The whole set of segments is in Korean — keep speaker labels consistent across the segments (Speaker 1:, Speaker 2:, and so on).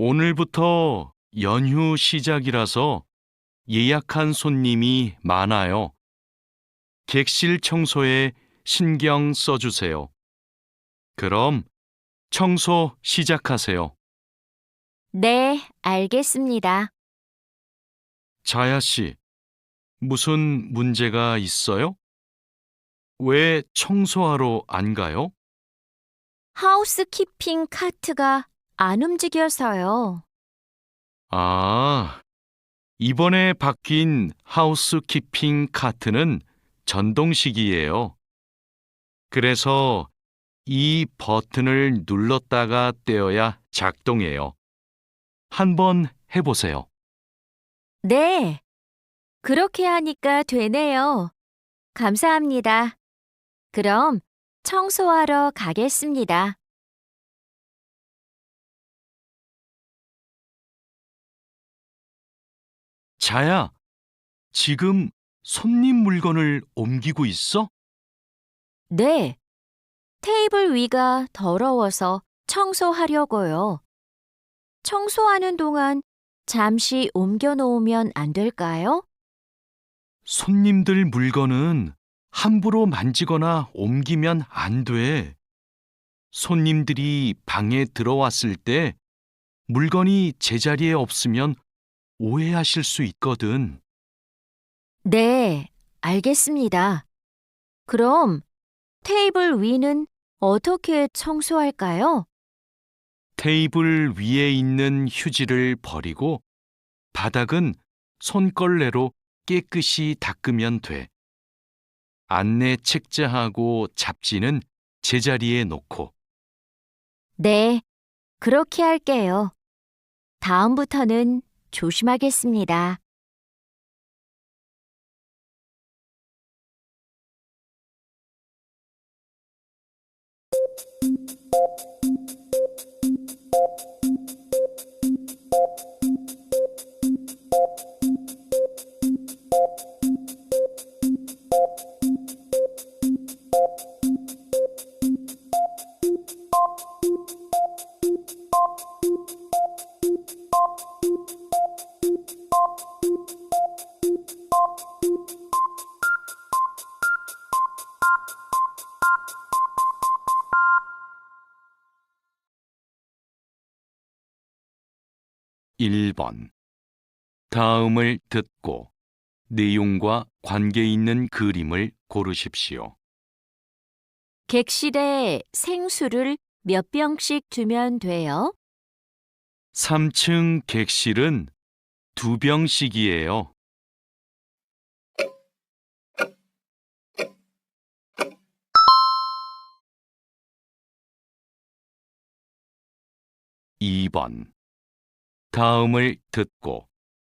Speaker 1: 오늘부터 연휴 시작이라서 예약한 손님이 많아요. 객실 청소에 신경 써주세요. 그럼 청소 시작하세요.
Speaker 2: 네, 알겠습니다.
Speaker 1: 자야 씨, 무슨 문제가 있어요? 왜 청소하러 안 가요?
Speaker 2: 하우스키핑 카트가 안 움직여서요.
Speaker 1: 아, 이번에 바뀐 하우스키핑 카트는 전동식이에요. 그래서 이 버튼을 눌렀다가 떼어야 작동해요. 한번 해보세요.
Speaker 2: 네, 그렇게 하니까 되네요. 감사합니다. 그럼 청소하러 가겠습니다.
Speaker 1: 자야, 지금 손님 물건을 옮기고 있어?
Speaker 2: 네, 테이블 위가 더러워서 청소하려고요. 청소하는 동안 잠시 옮겨 놓으면 안 될까요?
Speaker 1: 손님들 물건은 함부로 만지거나 옮기면 안 돼. 손님들이 방에 들어왔을 때 물건이 제자리에 없으면 오해하실 수 있거든.
Speaker 2: 네, 알겠습니다. 그럼 테이블 위는 어떻게 청소할까요?
Speaker 1: 테이블 위에 있는 휴지를 버리고 바닥은 손걸레로 깨끗이 닦으면 돼. 안내 책자하고 잡지는 제자리에 놓고.
Speaker 2: 네, 그렇게 할게요. 다음부터는 조심하겠습니다.
Speaker 1: 일 번 다음을 듣고 내용과 관계 있는 그림을 고르십시오.
Speaker 2: 객실에 생수를 몇 병씩 두면 돼요?
Speaker 1: 3층 객실은 2병씩이에요. 이 번 다음을 듣고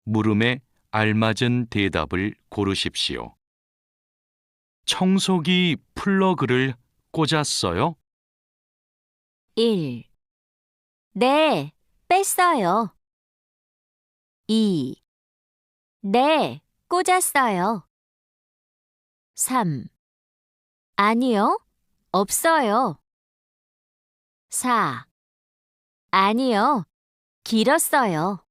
Speaker 1: 물음에 알맞은 대답을 고르십시오. 청소기 플러그를 꽂았어요?
Speaker 2: 1. 네, 뺐어요. 2. 네, 꽂았어요. 3. 아니요, 없어요. 4. 아니요, 길었어요.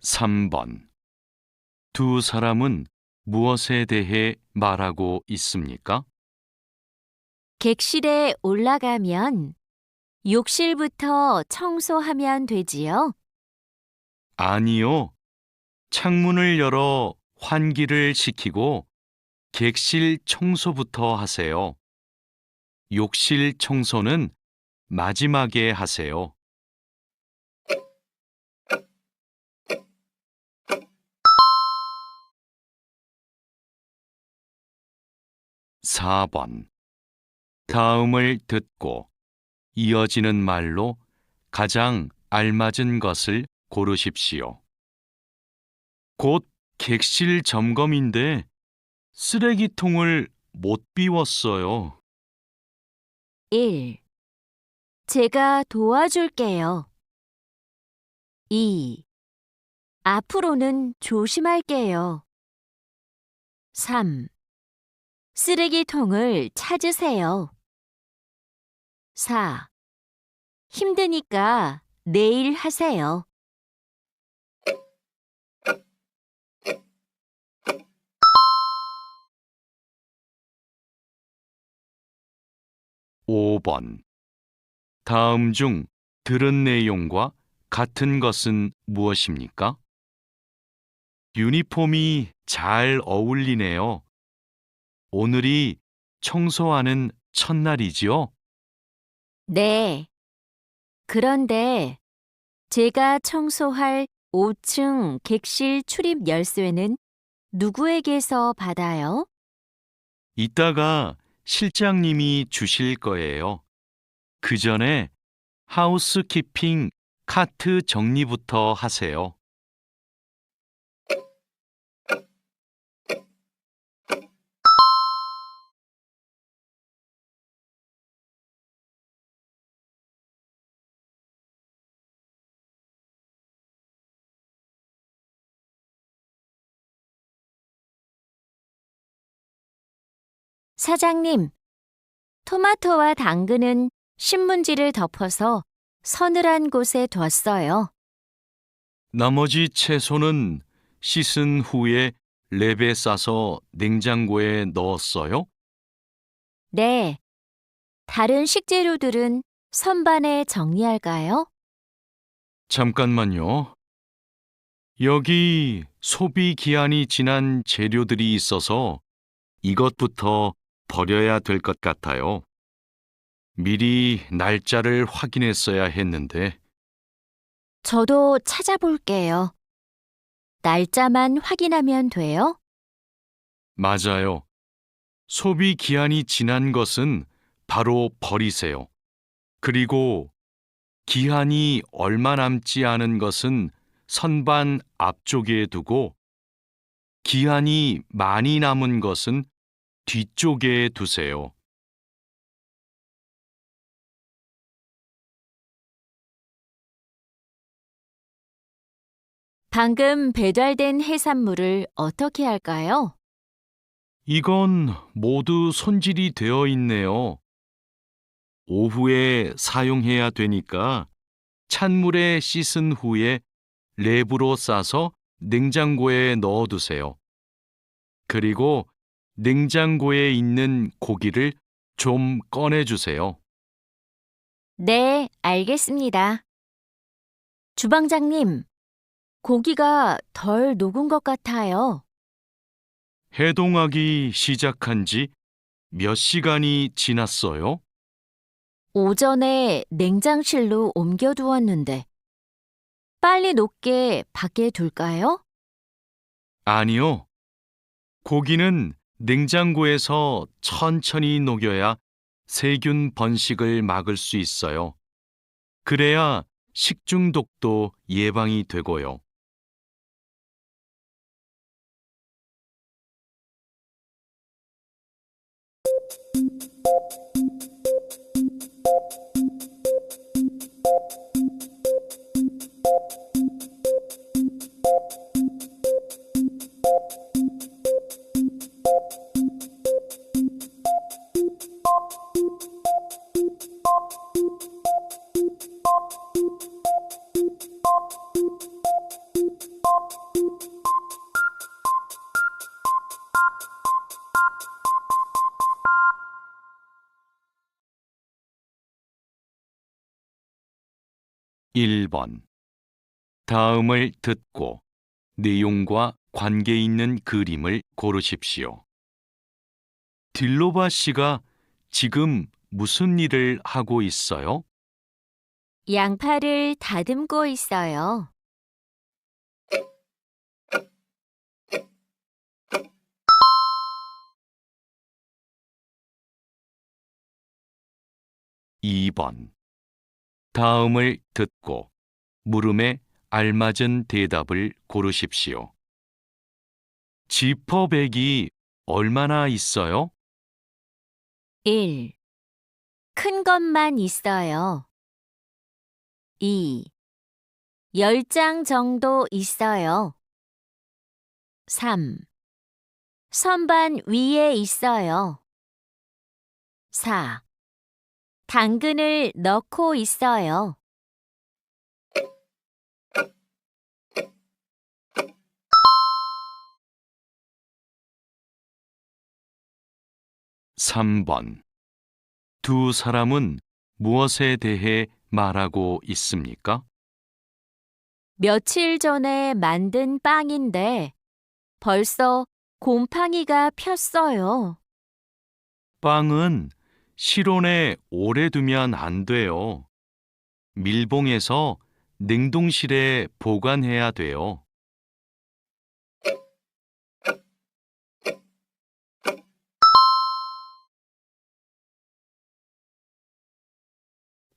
Speaker 1: 삼 번 두 사람은 무엇에 대해 말하고 있습니까?
Speaker 2: 객실에 올라가면 욕실부터 청소하면 되지요?
Speaker 1: 아니요. 창문을 열어 환기를 시키고 객실 청소부터 하세요. 욕실 청소는 마지막에 하세요. 4번 다음을 듣고 이어지는 말로 가장 알맞은 것을 고르십시오. 곧 객실 점검인데 쓰레기통을 못 비웠어요.
Speaker 2: 1. 제가 도와줄게요. 2. 앞으로는 조심할게요. 3. 쓰레기통을 찾으세요. 4. 힘드니까 내일 하세요.
Speaker 1: 5번. 다음 중 들은 내용과 같은 것은 무엇입니까? 유니폼이 잘 어울리네요. 오늘이 청소하는 첫날이지요?
Speaker 2: 네. 그런데 제가 청소할 5층 객실 출입 열쇠는 누구에게서 받아요?
Speaker 1: 이따가 실장님이 주실 거예요. 그 전에 하우스키핑 카트 정리부터 하세요.
Speaker 2: 사장님, 토마토와 당근은 신문지를 덮어서 서늘한 곳에 뒀어요.
Speaker 1: 나머지 채소는 씻은 후에 랩에 싸서 냉장고에 넣었어요?
Speaker 2: 네. 다른 식재료들은 선반에 정리할까요?
Speaker 1: 잠깐만요. 여기 소비 기한이 지난 재료들이 있어서 이것부터 버려야 될 것 같아요. 미리 날짜를 확인했어야 했는데,
Speaker 2: 저도 찾아볼게요. 날짜만 확인하면 돼요?
Speaker 1: 맞아요. 소비 기한이 지난 것은 바로 버리세요. 그리고 기한이 얼마 남지 않은 것은 선반 앞쪽에 두고 기한이 많이 남은 것은 뒤쪽에 두세요.
Speaker 2: 방금 배달된 해산물을 어떻게 할까요?
Speaker 1: 이건 모두 손질이 되어 있네요. 오후에 사용해야 되니까 찬물에 씻은 후에 랩으로 싸서 냉장고에 넣어두세요. 그리고 냉장고에 있는 고기를 좀 꺼내주세요.
Speaker 2: 네, 알겠습니다. 주방장님, 고기가 덜 녹은 것 같아요.
Speaker 1: 해동하기 시작한 지 몇 시간이 지났어요?
Speaker 2: 오전에 냉장실로 옮겨두었는데, 빨리 녹게 밖에 둘까요?
Speaker 1: 아니요. 고기는 냉장고에서 천천히 녹여야 세균 번식을 막을 수 있어요. 그래야 식중독도 예방이 되고요. (1번) 다음을 듣고 내용과 관계 있는 그림을 고르십시오. 딜로바 씨가 지금 무슨 일을 하고 있어요?
Speaker 2: 양파를 다듬고 있어요.
Speaker 1: 2번. 다음을 듣고 물음에 알맞은 대답을 고르십시오. 지퍼백이 얼마나 있어요?
Speaker 2: 1. 큰 것만 있어요. 2. 10장 정도 있어요. 3. 선반 위에 있어요. 4. 당근을 넣고 있어요.
Speaker 1: 3번. 두 사람은 무엇에 대해 말하고 있습니까?
Speaker 2: 며칠 전에 만든 빵인데 벌써 곰팡이가 폈어요.
Speaker 1: 빵은 실온에 오래 두면 안 돼요. 밀봉해서 냉동실에 보관해야 돼요.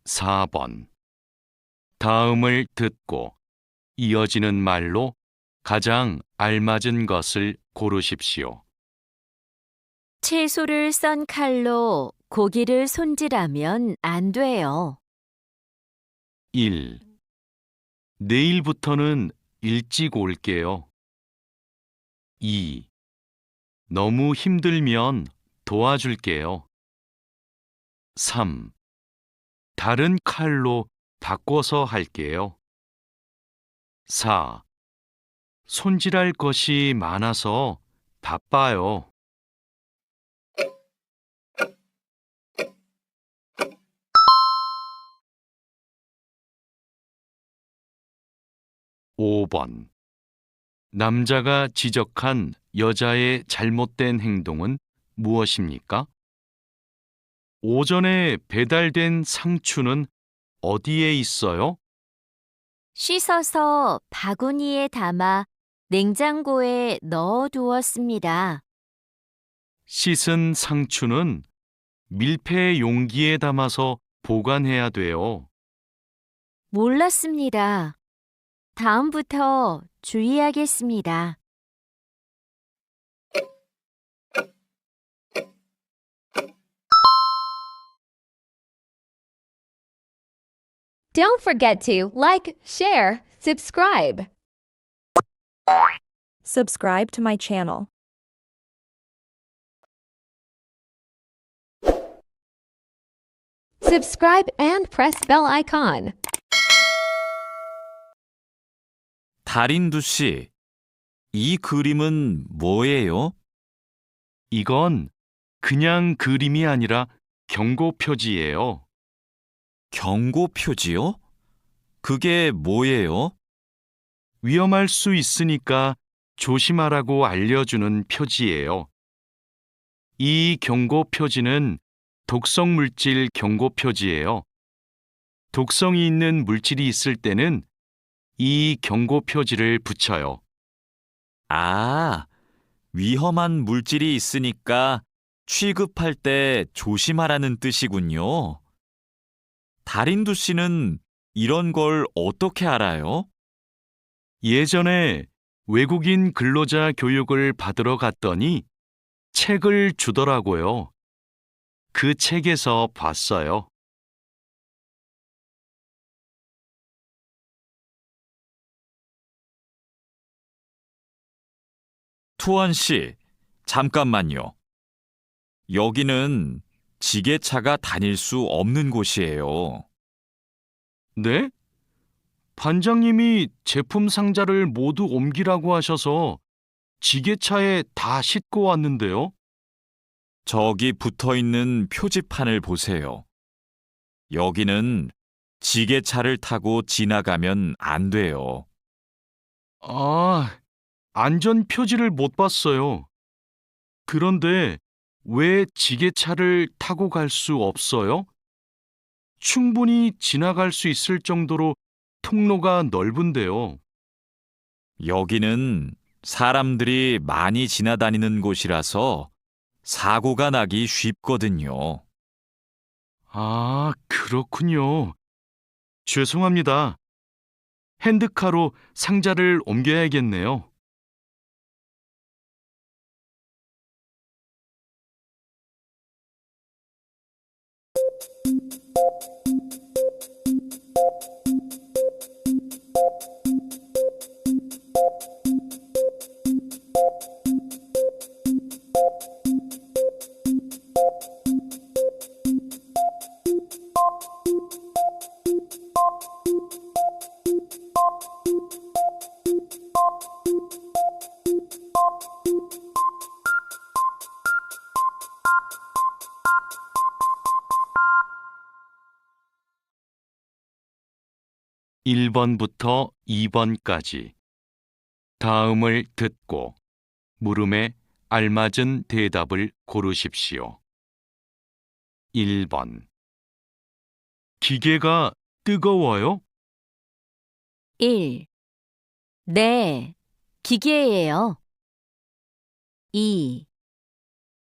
Speaker 1: 4번. 다음을 듣고 이어지는 말로 가장 알맞은 것을 고르십시오.
Speaker 2: 채소를 썬 칼로 고기를 손질하면 안 돼요.
Speaker 1: 1. 내일부터는 일찍 올게요. 2. 너무 힘들면 도와줄게요. 3. 다른 칼로 바꿔서 할게요. 4. 손질할 것이 많아서 바빠요. (5번) 남자가 지적한 여자의 잘못된 행동은 무엇입니까? 오전에 배달된 상추는 어디에 있어요?
Speaker 2: 씻어서 바구니에 담아 냉장고에 넣어 두었습니다.
Speaker 1: 씻은 상추는 밀폐 용기에 담아서 보관해야 돼요.
Speaker 2: 몰랐습니다. 다음부터 주의하겠습니다.
Speaker 3: Don't forget to like, share, subscribe.
Speaker 4: Subscribe to my channel.
Speaker 3: Subscribe and press bell icon.
Speaker 5: 달인두 씨, 이 그림은 뭐예요?
Speaker 1: 이건 그냥 그림이 아니라 경고 표지예요.
Speaker 5: 경고 표지요? 그게 뭐예요?
Speaker 1: 위험할 수 있으니까 조심하라고 알려주는 표지예요. 이 경고 표지는 독성 물질 경고 표지예요. 독성이 있는 물질이 있을 때는 이 경고 표지를 붙여요.
Speaker 5: 아, 위험한 물질이 있으니까 취급할 때 조심하라는 뜻이군요. 달인두 씨는 이런 걸 어떻게 알아요?
Speaker 1: 예전에 외국인 근로자 교육을 받으러 갔더니 책을 주더라고요. 그 책에서 봤어요.
Speaker 5: 투원 씨, 잠깐만요. 여기는 지게차가 다닐 수 없는 곳이에요.
Speaker 1: 네? 반장님이 제품 상자를 모두 옮기라고 하셔서 지게차에 다 싣고 왔는데요.
Speaker 5: 저기 붙어 있는 표지판을 보세요. 여기는 지게차를 타고 지나가면 안 돼요.
Speaker 1: 아, 안전 표지를 못 봤어요. 그런데 왜 지게차를 타고 갈 수 없어요? 충분히 지나갈 수 있을 정도로 통로가 넓은데요.
Speaker 5: 여기는 사람들이 많이 지나다니는 곳이라서 사고가 나기 쉽거든요.
Speaker 1: 아, 그렇군요. 죄송합니다. 핸드카로 상자를 옮겨야겠네요. 1번부터 2번까지 다음을 듣고 물음에 알맞은 대답을 고르십시오. 1번. 기계가 뜨거워요?
Speaker 2: 1. 네, 기계예요. 2.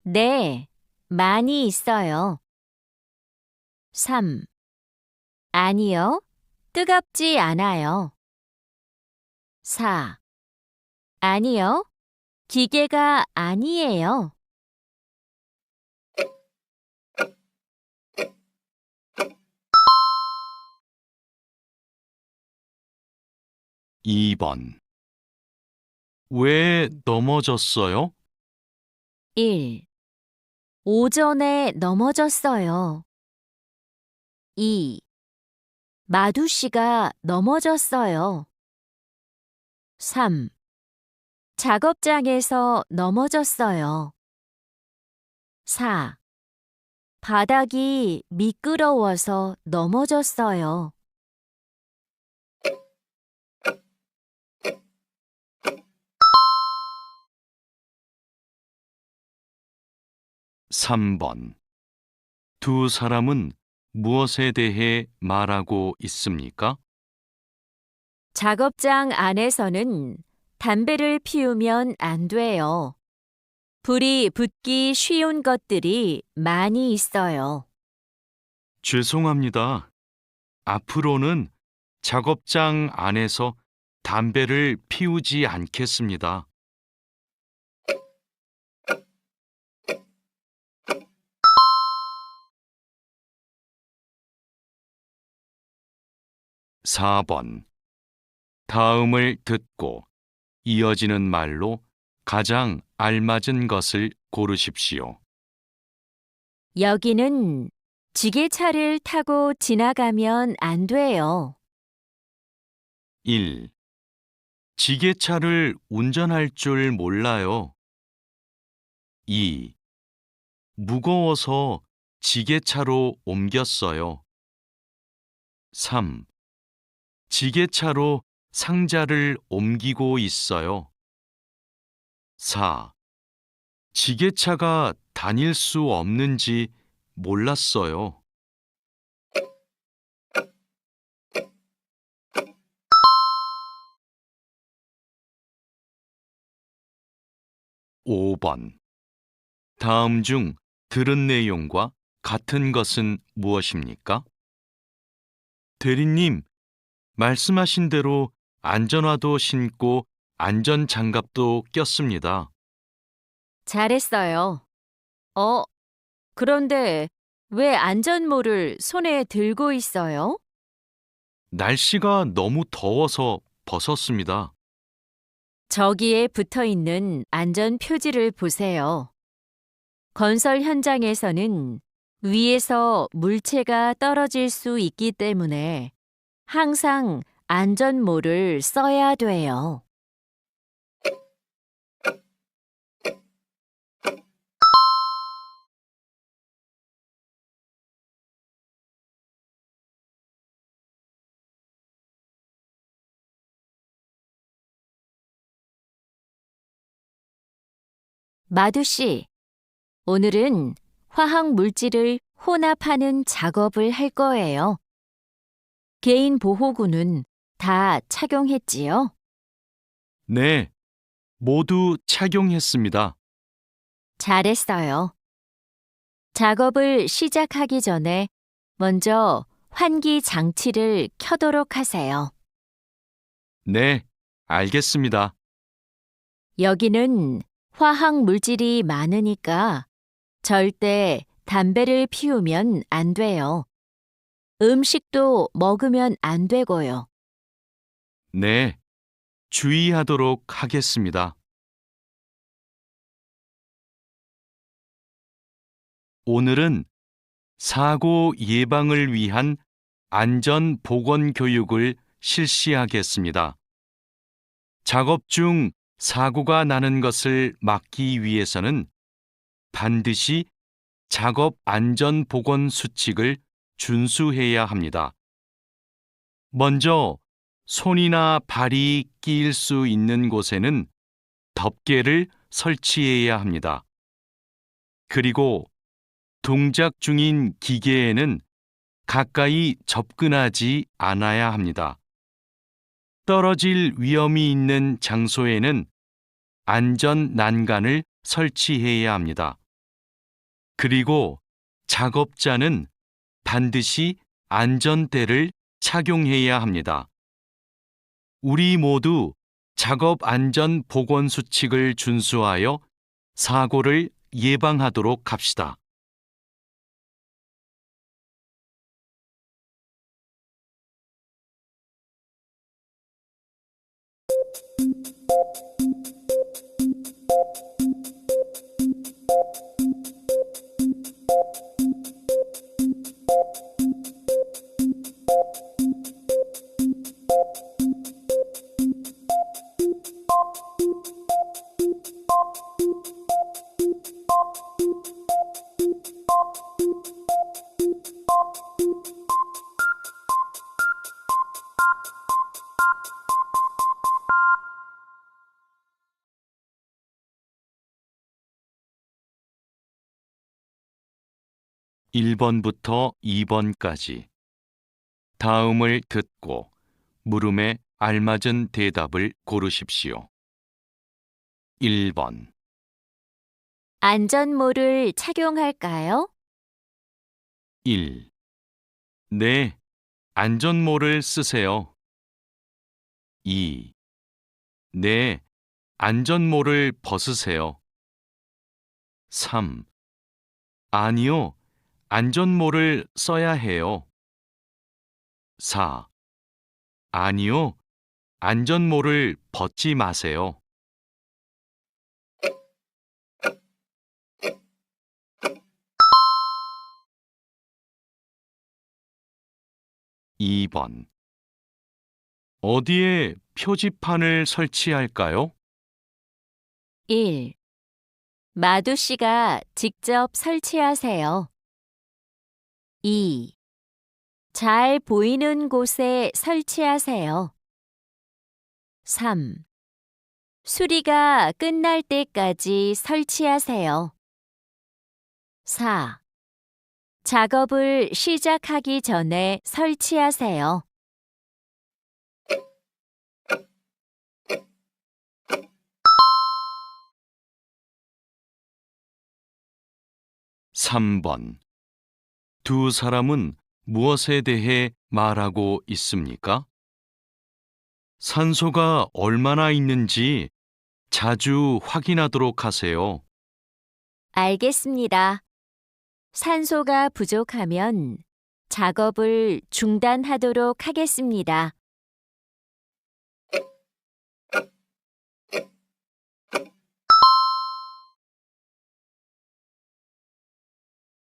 Speaker 2: 네, 많이 있어요. 3. 아니요, 뜨겁지 않아요. 4. 아니요, 기계가 아니에요.
Speaker 1: 2번. 왜 넘어졌어요?
Speaker 2: 1. 오전에 넘어졌어요. 2. 마두 씨가 넘어졌어요. 3. 작업장에서 넘어졌어요. 4. 바닥이 미끄러워서 넘어졌어요.
Speaker 1: 3번. 두 사람은 무엇에 대해 말하고 있습니까?
Speaker 2: 작업장 안에서는 담배를 피우면 안 돼요. 불이 붙기 쉬운 것들이 많이 있어요.
Speaker 1: 죄송합니다. 앞으로는 작업장 안에서 담배를 피우지 않겠습니다. 4번. 다음을 듣고 이어지는 말로 가장 알맞은 것을 고르십시오.
Speaker 2: 여기는 지게차를 타고 지나가면 안 돼요.
Speaker 1: 1. 지게차를 운전할 줄 몰라요. 2. 무거워서 지게차로 옮겼어요. 3. 지게차로 상자를 옮기고 있어요. 4. 지게차가 다닐 수 없는지 몰랐어요. 5번. 다음 중 들은 내용과 같은 것은 무엇입니까? 대리님, 말씀하신 대로 안전화도 신고 안전장갑도 꼈습니다.
Speaker 2: 잘했어요. 그런데 왜 안전모를 손에 들고 있어요?
Speaker 1: 날씨가 너무 더워서 벗었습니다.
Speaker 2: 저기에 붙어 있는 안전 표지를 보세요. 건설 현장에서는 위에서 물체가 떨어질 수 있기 때문에 항상 안전모를 써야 돼요. '마두 씨, 오늘은 화학 물질을 혼합하는 작업을 할 거예요. 개인 보호구는 다 착용했지요?
Speaker 1: 네, 모두 착용했습니다.
Speaker 2: 잘했어요. 작업을 시작하기 전에 먼저 환기 장치를 켜도록 하세요.
Speaker 1: 네, 알겠습니다.
Speaker 2: 여기는 화학 물질이 많으니까 절대 담배를 피우면 안 돼요. 음식도 먹으면 안 되고요.
Speaker 1: 네, 주의하도록 하겠습니다. 오늘은 사고 예방을 위한 안전 보건 교육을 실시하겠습니다. 작업 중 사고가 나는 것을 막기 위해서는 반드시 작업 안전 보건 수칙을 준수해야 합니다. 먼저 손이나 발이 끼일 수 있는 곳에는 덮개를 설치해야 합니다. 그리고 동작 중인 기계에는 가까이 접근하지 않아야 합니다. 떨어질 위험이 있는 장소에는 안전 난간을 설치해야 합니다. 그리고 작업자는 반드시 안전대를 착용해야 합니다. 우리 모두 작업 안전 보건 수칙을 준수하여 사고를 예방하도록 합시다. (1번부터 2번까지) 다음을 듣고 물음에 알맞은 대답을 고르십시오. 1번,
Speaker 2: 안전모를 착용할까요?
Speaker 1: 1. 네, 안전모를 쓰세요. 2. 네, 안전모를 벗으세요. 3. 아니요, 안전모를 써야 해요. 4. 아니요, 안전모를 벗지 마세요. (2번) 어디에 표지판을 설치할까요?
Speaker 2: 1. 마두 씨가 직접 설치하세요. 2. 잘 보이는 곳에 설치하세요. 3. 수리가 끝날 때까지 설치하세요. 4. 작업을 시작하기 전에 설치하세요.
Speaker 1: (3번) 두 사람은 무엇에 대해 말하고 있습니까? 산소가 얼마나 있는지 자주 확인하도록 하세요.
Speaker 2: 알겠습니다. 산소가 부족하면 작업을 중단하도록 하겠습니다.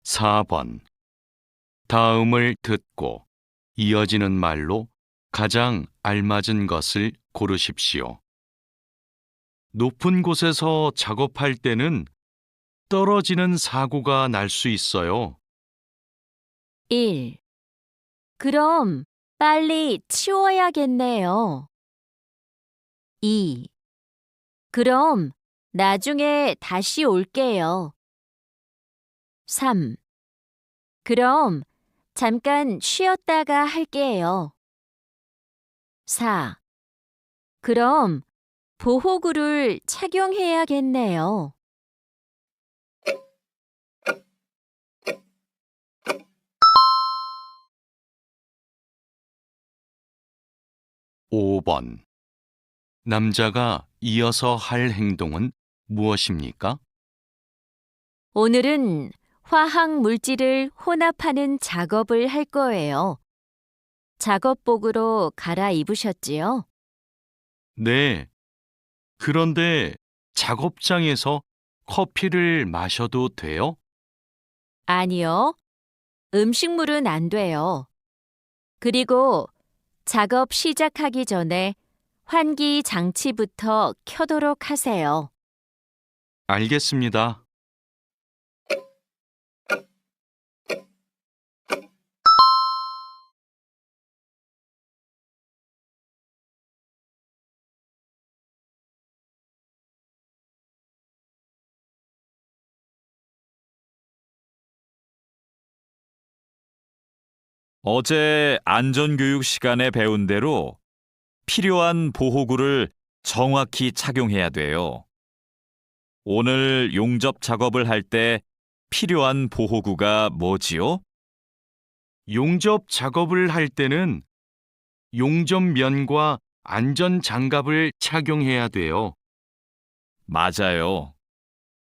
Speaker 1: (4번) 다음을 듣고 이어지는 말로 가장 알맞은 것을 고르십시오. 높은 곳에서 작업할 때는 떨어지는 사고가 날 수 있어요.
Speaker 2: 1. 그럼 빨리 치워야겠네요. 2. 그럼 나중에 다시 올게요. 3. 그럼 잠깐 쉬었다가 할게요. 4. 그럼 보호구를 착용해야겠네요.
Speaker 1: (5번) 남자가 이어서 할 행동은 무엇입니까?
Speaker 2: 오늘은 화학 물질을 혼합하는 작업을 할 거예요. 작업복으로 갈아입으셨지요?
Speaker 1: 네. 그런데 작업장에서 커피를 마셔도 돼요?
Speaker 2: 아니요. 음식물은 안 돼요. 그리고 작업 시작하기 전에 환기 장치부터 켜도록 하세요.
Speaker 1: 알겠습니다.
Speaker 5: 어제 안전교육 시간에 배운 대로 필요한 보호구를 정확히 착용해야 돼요. 오늘 용접 작업을 할 때 필요한 보호구가 뭐지요?
Speaker 1: 용접 작업을 할 때는 용접면과 안전 장갑을 착용해야 돼요.
Speaker 5: 맞아요.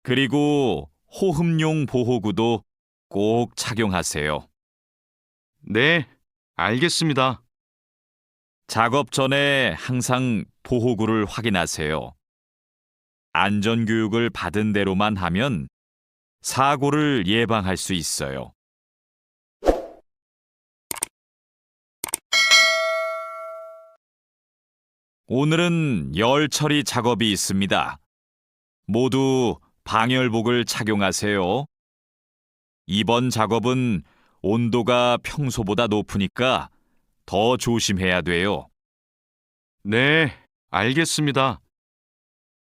Speaker 5: 그리고 호흡용 보호구도 꼭 착용하세요.
Speaker 1: 네, 알겠습니다.
Speaker 5: 작업 전에 항상 보호구를 확인하세요. 안전교육을 받은 대로만 하면 사고를 예방할 수 있어요. 오늘은 열 처리 작업이 있습니다. 모두 방열복을 착용하세요. 이번 작업은 온도가 평소보다 높으니까 더 조심해야 돼요.
Speaker 1: 네, 알겠습니다.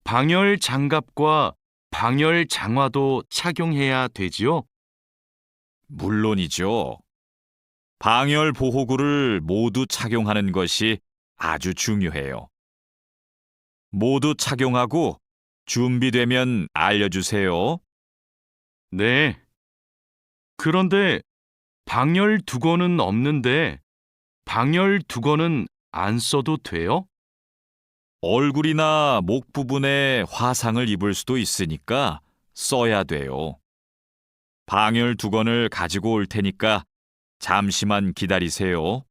Speaker 1: 방열 장갑과 방열 장화도 착용해야 되지요?
Speaker 5: 물론이죠. 방열 보호구를 모두 착용하는 것이 아주 중요해요. 모두 착용하고 준비되면 알려주세요.
Speaker 1: 네. 그런데 방열 두건은 없는데 방열 두건은 안 써도 돼요?
Speaker 5: 얼굴이나 목 부분에 화상을 입을 수도 있으니까 써야 돼요. 방열 두건을 가지고 올 테니까 잠시만 기다리세요.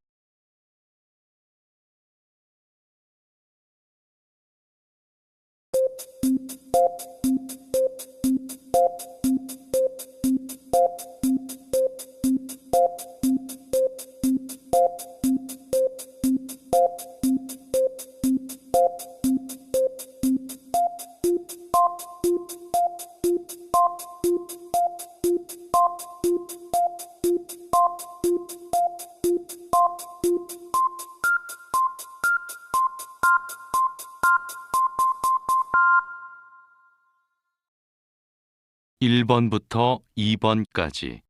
Speaker 1: 일 번부터 2번까지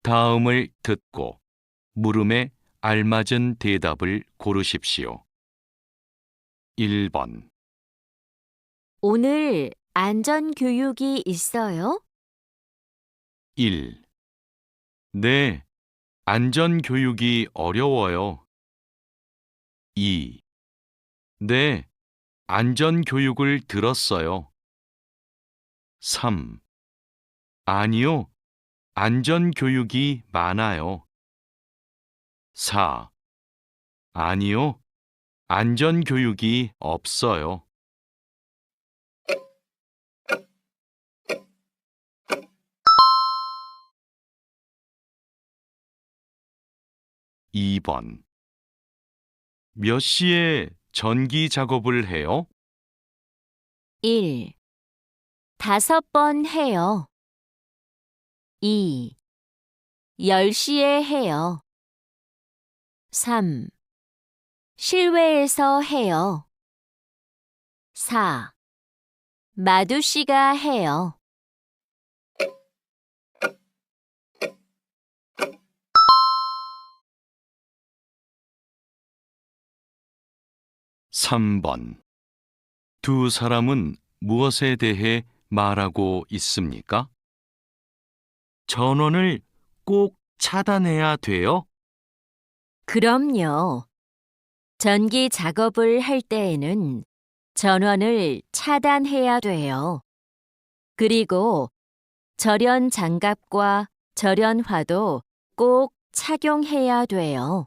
Speaker 1: 다음을 듣고 물음에 알맞은 대답을 고르십시오. 1번.
Speaker 2: 오늘 안전교육이 있어요?
Speaker 1: 1. 네, 안전교육이 어려워요. 2. 네, 안전교육을 들었어요. 3. 아니요, 안전교육이 많아요. 4. 아니요, 안전교육이 없어요. (2번) 몇 시에 전기 작업을 해요?
Speaker 2: 1. 5번 해요. 2. 10시에 해요. 3. 실외에서 해요. 4. 마두 씨가 해요.
Speaker 1: (3번) 두 사람은 무엇에 대해 말하고 있습니까? 전원을 꼭 차단해야 돼요?
Speaker 2: 그럼요. 전기 작업을 할 때에는 전원을 차단해야 돼요. 그리고 절연 장갑과 절연화도 꼭 착용해야 돼요.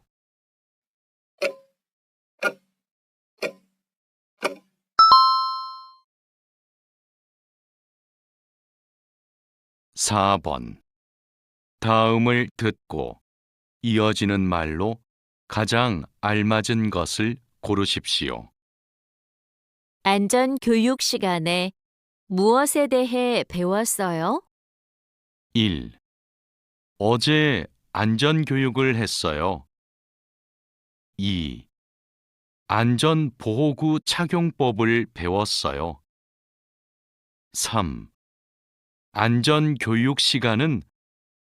Speaker 1: 4번 다음을 듣고 이어지는 말로 가장 알맞은 것을 고르십시오.
Speaker 2: 안전교육 시간에 무엇에 대해 배웠어요?
Speaker 1: 1. 어제 안전교육을 했어요. 2. 안전보호구 착용법을 배웠어요. 3. 안전교육 시간은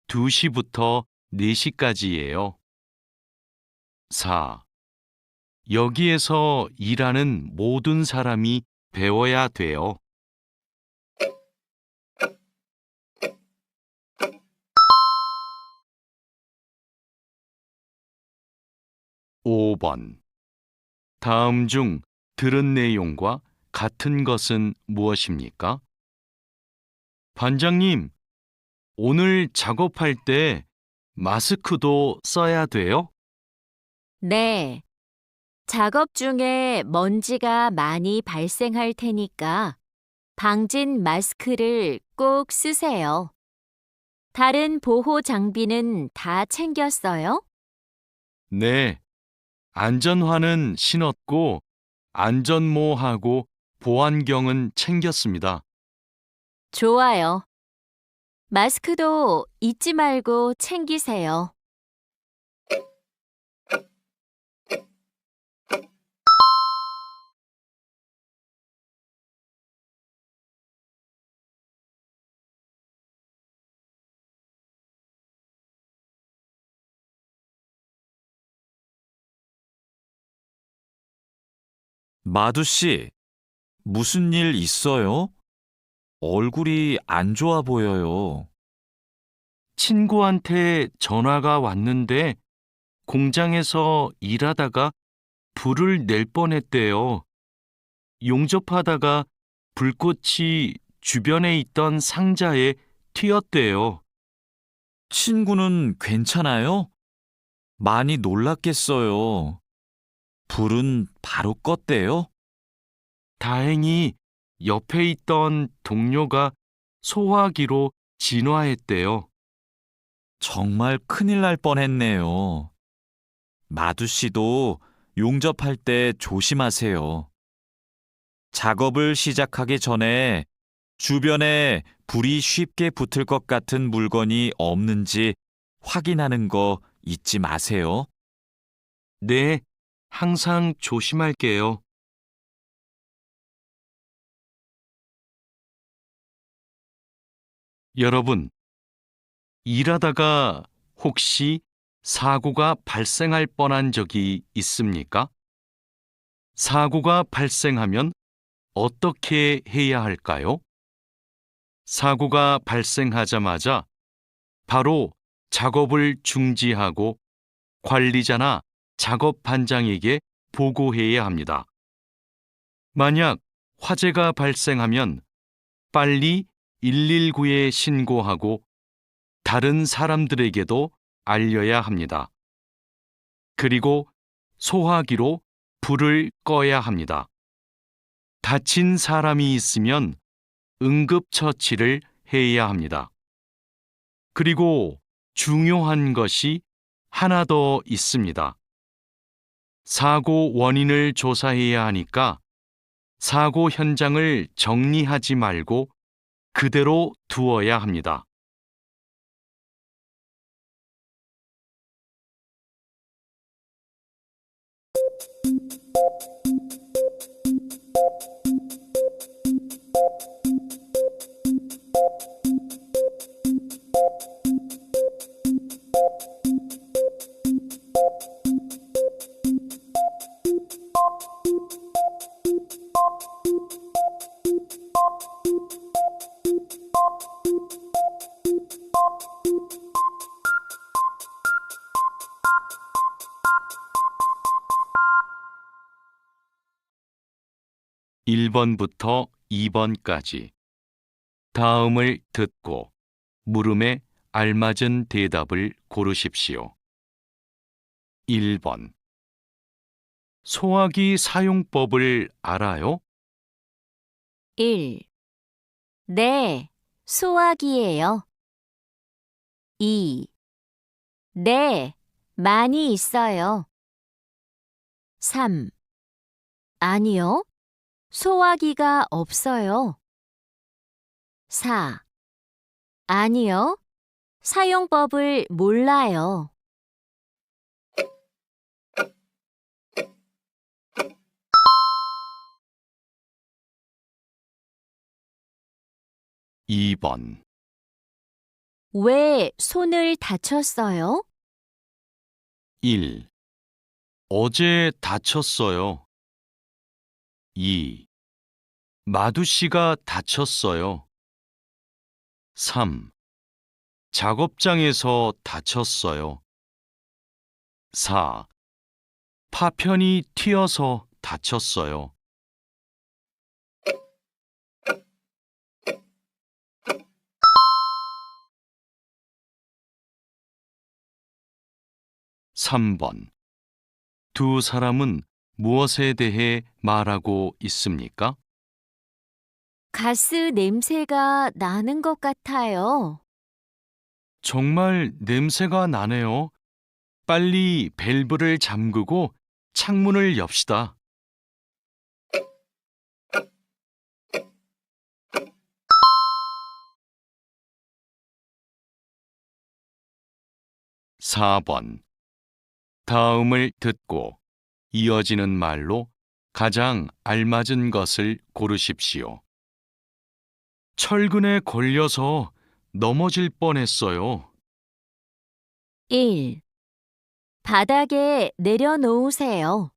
Speaker 1: 2시부터 4시까지예요. 4. 여기에서 일하는 모든 사람이 배워야 돼요. 5번. 다음 중 들은 내용과 같은 것은 무엇입니까? 반장님, 오늘 작업할 때 마스크도 써야 돼요?
Speaker 2: 네. 작업 중에 먼지가 많이 발생할 테니까 방진 마스크를 꼭 쓰세요. 다른 보호 장비는 다 챙겼어요?
Speaker 1: 네. 안전화는 신었고 안전모하고 보안경은 챙겼습니다.
Speaker 2: 좋아요. 마스크도 잊지 말고 챙기세요.
Speaker 5: 마두 씨, 무슨 일 있어요? 얼굴이 안 좋아 보여요.
Speaker 1: 친구한테 전화가 왔는데 공장에서 일하다가 불을 낼 뻔했대요. 용접하다가 불꽃이 주변에 있던 상자에 튀었대요.
Speaker 5: 친구는 괜찮아요? 많이 놀랐겠어요. 불은 바로 껐대요?
Speaker 1: 다행히 옆에 있던 동료가 소화기로 진화했대요.
Speaker 5: 정말 큰일 날 뻔했네요. 마두 씨도 용접할 때 조심하세요. 작업을 시작하기 전에 주변에 불이 쉽게 붙을 것 같은 물건이 없는지 확인하는 거 잊지 마세요.
Speaker 1: 네, 항상 조심할게요. 여러분, 일하다가 혹시 사고가 발생할 뻔한 적이 있습니까? 사고가 발생하면 어떻게 해야 할까요? 사고가 발생하자마자 바로 작업을 중지하고 관리자나 작업 반장에게 보고해야 합니다. 만약 화재가 발생하면 빨리 119에 신고하고 다른 사람들에게도 알려야 합니다. 그리고 소화기로 불을 꺼야 합니다. 다친 사람이 있으면 응급처치를 해야 합니다. 그리고 중요한 것이 하나 더 있습니다. 사고 원인을 조사해야 하니까 사고 현장을 정리하지 말고 그대로 두어야 합니다. (1번부터) (2번까지) 다음을 듣고 물음에 알맞은 대답을 고르십시오. 1번. 소화기 사용법을 알아요?
Speaker 2: 1. 네, 소화기예요. 2. 네, 많이 있어요. 3. 아니요, 소화기가 없어요. 4. 아니요, 사용법을 몰라요.
Speaker 1: 2번.
Speaker 2: 왜 손을 다쳤어요?
Speaker 1: 1. 어제 다쳤어요. 2. 마두 씨가 다쳤어요. 3. 작업장에서 다쳤어요. 4. 파편이 튀어서 다쳤어요. (3번) 두 사람은 무엇에 대해 말하고 있습니까?
Speaker 2: 가스 냄새가 나는 것 같아요.
Speaker 1: 정말 냄새가 나네요. 빨리 밸브를 잠그고 창문을 엽시다. (4번) 다음을 듣고 이어지는 말로 가장 알맞은 것을 고르십시오. 철근에 걸려서 넘어질 뻔했어요.
Speaker 2: 1. 바닥에 내려놓으세요.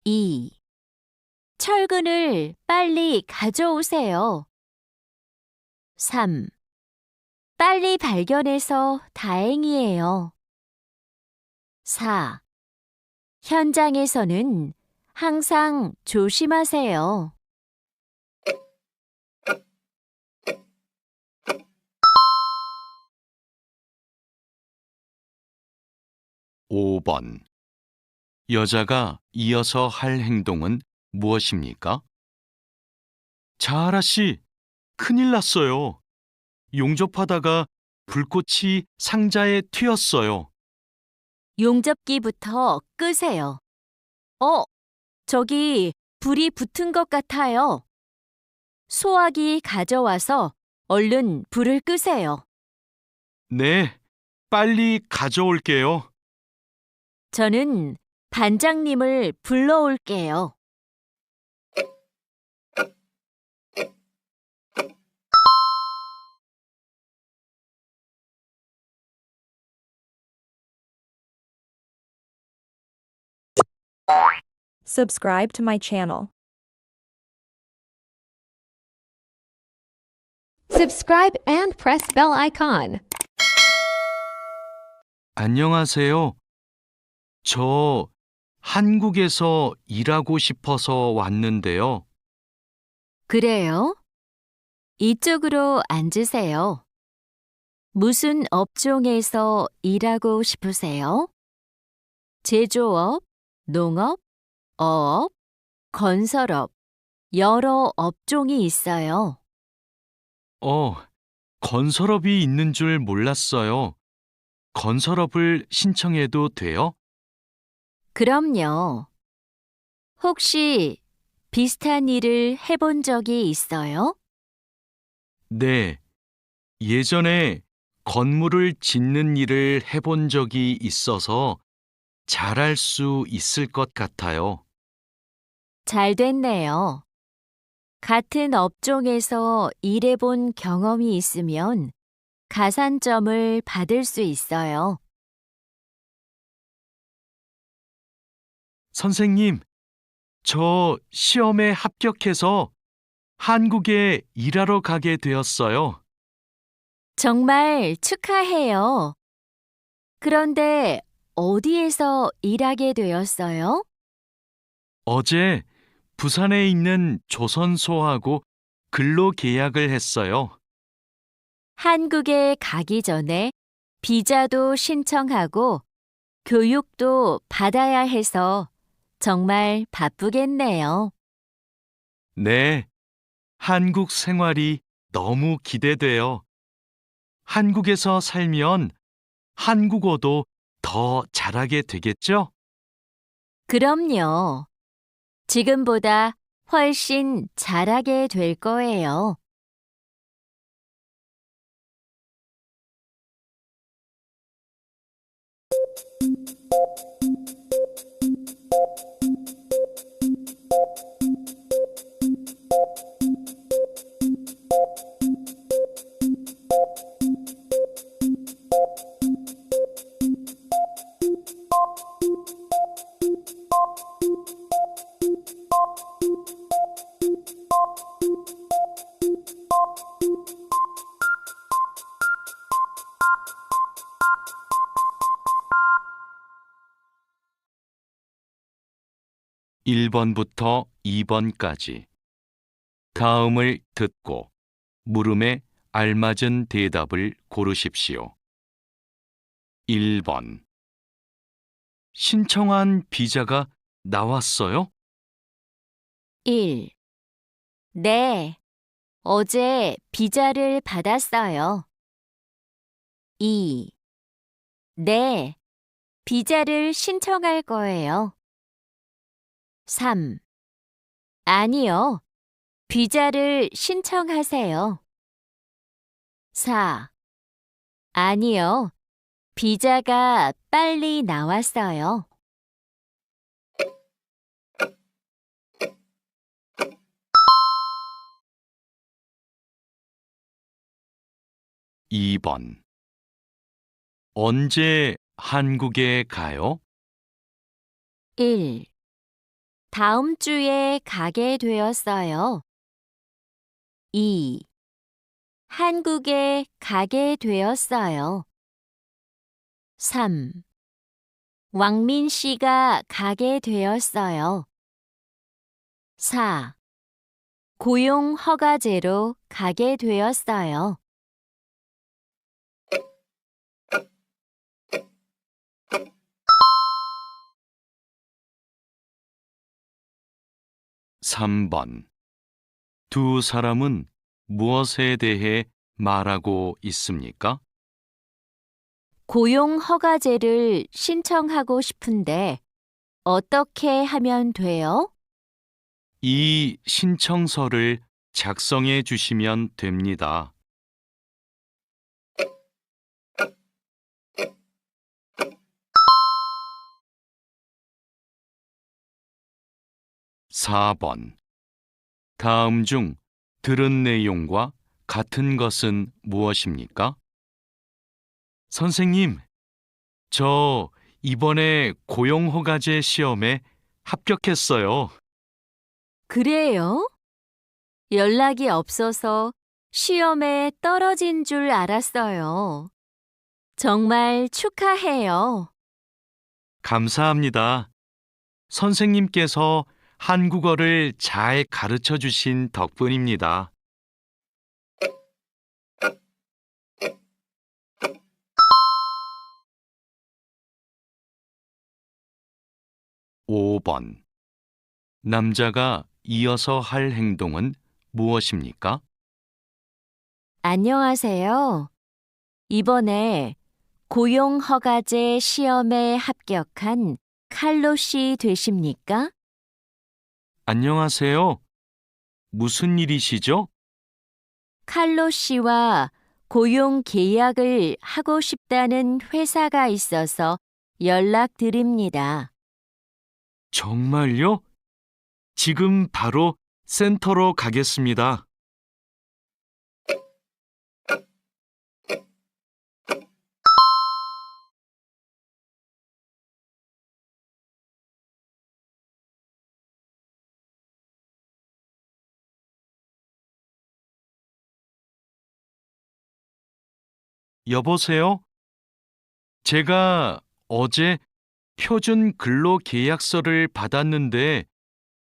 Speaker 2: 2. 철근을 빨리 가져오세요. 3. 빨리 발견해서 다행이에요. 4. 현장에서는 항상 조심하세요.
Speaker 1: (5번) 여자가 이어서 할 행동은 무엇입니까? 자하라 씨, 큰일 났어요. 용접하다가 불꽃이 상자에 튀었어요.
Speaker 2: 용접기부터 끄세요. 저기 불이 붙은 것 같아요. 소화기 가져와서 얼른 불을 끄세요.
Speaker 1: 네, 빨리 가져올게요.
Speaker 2: 저는 반장님을 불러올게요.
Speaker 4: Subscribe to my channel.
Speaker 3: Subscribe and press bell icon.
Speaker 1: 안녕하세요. 저 한국에서 일하고 싶어서 왔는데요.
Speaker 2: 그래요? 이쪽으로 앉으세요. 무슨 업종에서 일하고 싶으세요? 제조업, 농업, 어업, 건설업, 여러 업종이 있어요.
Speaker 1: 건설업이 있는 줄 몰랐어요. 건설업을 신청해도 돼요?
Speaker 2: 그럼요. 혹시 비슷한 일을 해본 적이 있어요?
Speaker 1: 네. 예전에 건물을 짓는 일을 해본 적이 있어서 잘할 수 있을 것 같아요.
Speaker 2: 잘 됐네요. 같은 업종에서 일해본 경험이 있으면 가산점을 받을 수 있어요.
Speaker 1: 선생님, 저 시험에 합격해서 한국에 일하러 가게 되었어요.
Speaker 2: 정말 축하해요. 그런데 어디에서 일하게 되었어요?
Speaker 1: 어제 부산에 있는 조선소하고 근로 계약을 했어요.
Speaker 2: 한국에 가기 전에 비자도 신청하고 교육도 받아야 해서 정말 바쁘겠네요.
Speaker 1: 네, 한국 생활이 너무 기대돼요. 한국에서 살면 한국어도 더 잘하게 되겠죠?
Speaker 2: 그럼요. 지금보다 훨씬 잘하게 될 거예요.
Speaker 1: 1번부터 2번까지 다음을 듣고 물음에 알맞은 대답을 고르십시오. 1번. 신청한 비자가 나왔어요?
Speaker 2: 1. 네, 어제 비자를 받았어요. 2. 네, 비자를 신청할 거예요. 3. 아니요, 비자를 신청하세요. 4. 아니요, 비자가 빨리 나왔어요.
Speaker 1: 이 번. 언제 한국에 가요?
Speaker 2: 1. 다음 주에 가게 되었어요. 2. 한국에 가게 되었어요. 3. 왕민 씨가 가게 되었어요. 4. 고용 허가제로 가게 되었어요.
Speaker 1: 3번. 두 사람은 무엇에 대해 말하고 있습니까?
Speaker 2: 고용 허가제를 신청하고 싶은데 어떻게 하면 돼요?
Speaker 1: 이 신청서를 작성해 주시면 됩니다. 4번. 다음 중 들은 내용과 같은 것은 무엇입니까? 선생님, 저 이번에 고용허가제 시험에 합격했어요.
Speaker 2: 그래요? 연락이 없어서 시험에 떨어진 줄 알았어요. 정말 축하해요.
Speaker 1: 감사합니다. 선생님께서 한국어를 잘 가르쳐 주신 덕분입니다. (5번) 남자가 이어서 할 행동은 무엇입니까?
Speaker 2: 안녕하세요. 이번에 고용허가제 시험에 합격한 칼로 씨 되십니까?
Speaker 1: 안녕하세요. 무슨 일이시죠?
Speaker 2: 칼로 씨와 고용 계약을 하고 싶다는 회사가 있어서 연락드립니다.
Speaker 1: 정말요? 지금 바로 센터로 가겠습니다. 여보세요? 제가 어제 표준 근로 계약서를 받았는데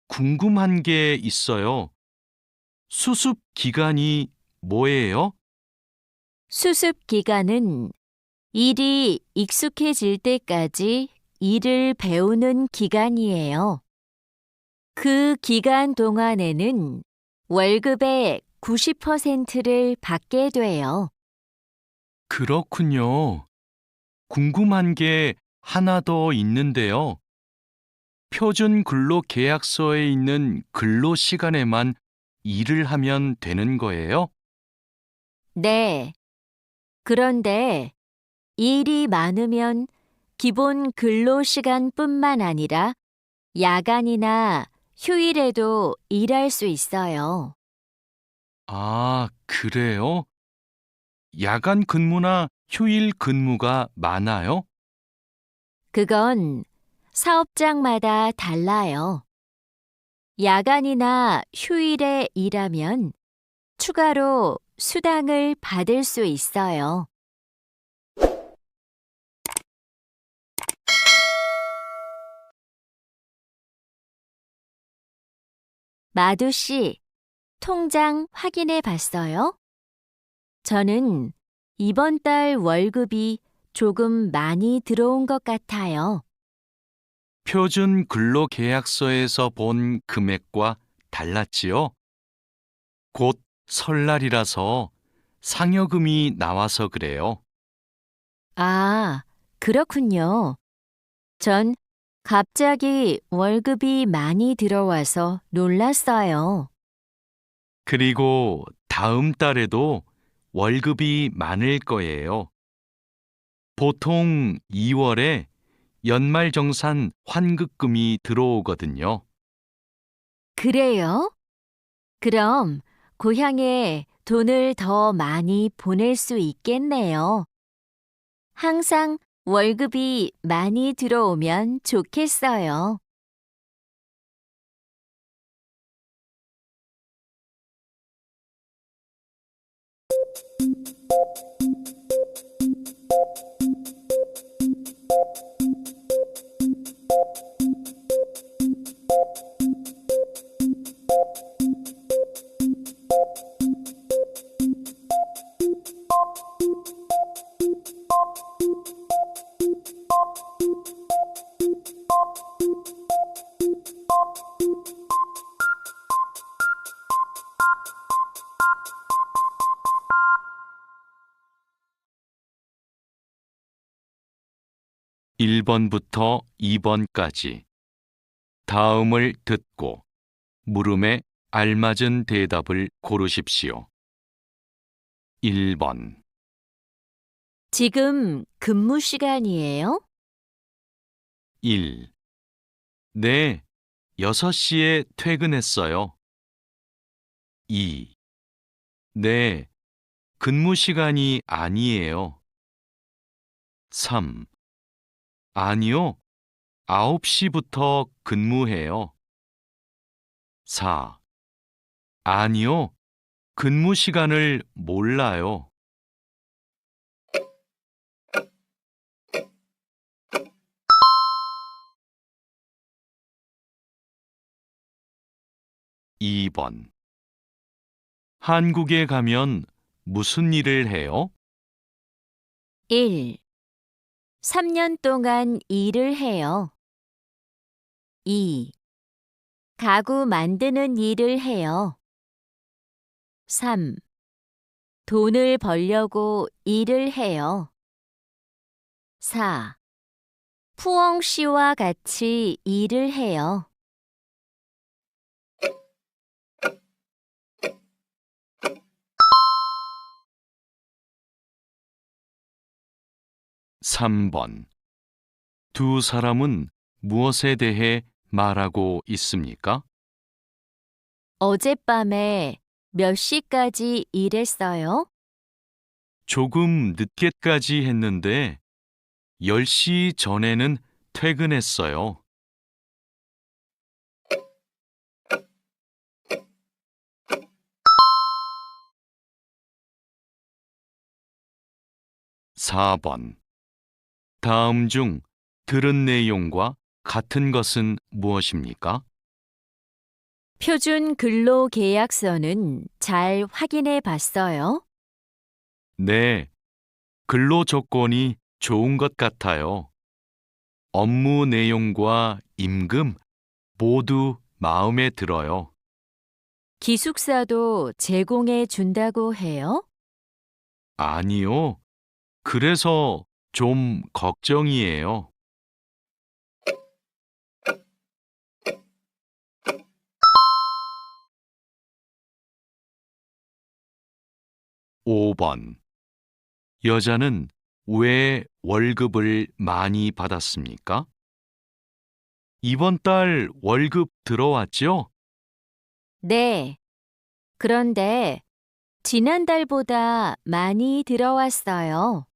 Speaker 1: 궁금한 게 있어요. 수습 기간이 뭐예요?
Speaker 2: 수습 기간은 일이 익숙해질 때까지 일을 배우는 기간이에요. 그 기간 동안에는 월급의 90%를 받게 돼요.
Speaker 1: 그렇군요. 궁금한 게 하나 더 있는데요. 표준 근로 계약서에 있는 근로 시간에만 일을 하면 되는 거예요?
Speaker 2: 네. 그런데 일이 많으면 기본 근로 시간뿐만 아니라 야간이나 휴일에도 일할 수 있어요.
Speaker 1: 아, 그래요? 야간 근무나 휴일 근무가 많아요?
Speaker 2: 그건 사업장마다 달라요. 야간이나 휴일에 일하면 추가로 수당을 받을 수 있어요. 마두 씨, 통장 확인해 봤어요? 저는 이번 달 월급이 조금 많이 들어온 것 같아요.
Speaker 1: 표준 근로계약서에서 본 금액과 달랐지요? 곧 설날이라서 상여금이 나와서 그래요.
Speaker 2: 아, 그렇군요. 전 갑자기 월급이 많이 들어와서 놀랐어요.
Speaker 1: 그리고 다음 달에도 월급이 많을 거예요. 보통 2월에 연말정산 환급금이 들어오거든요.
Speaker 2: 그래요? 그럼 고향에 돈을 더 많이 보낼 수 있겠네요. 항상 월급이 많이 들어오면 좋겠어요.
Speaker 1: 일 번부터 2번까지 다음을 듣고 물음에 알맞은 대답을 고르십시오. 1번,
Speaker 2: 지금 근무 시간이에요?
Speaker 1: 1. 네, 6시에 퇴근했어요. 2. 네, 근무 시간이 아니에요. 3. 아니요, 9시부터 근무해요. 4. 아니요, 근무 시간을 몰라요. 2번. 한국에 가면 무슨 일을 해요?
Speaker 2: 1. 3년 동안 일을 해요. 2. 가구 만드는 일을 해요. 3. 돈을 벌려고 일을 해요. 4. 푸엉 씨와 같이 일을 해요.
Speaker 1: 3번. 두 사람은 무엇에 대해 말하고 있습니까?
Speaker 2: 어젯밤에 몇 시까지 일했어요?
Speaker 1: 조금 늦게까지 했는데 10시 전에는 퇴근했어요. 4번. 다음 중 들은 내용과 같은 것은 무엇입니까?
Speaker 2: 표준 근로 계약서는 잘 확인해 봤어요?
Speaker 1: 네, 근로 조건이 좋은 것 같아요. 업무 내용과 임금 모두 마음에 들어요.
Speaker 2: 기숙사도 제공해 준다고 해요?
Speaker 1: 아니요. 그래서 좀 걱정이에요. 5번. 여자는 왜 월급을 많이 받았습니까? 이번 달 월급 들어왔죠?
Speaker 2: 네. 그런데 지난달보다 많이 들어왔어요.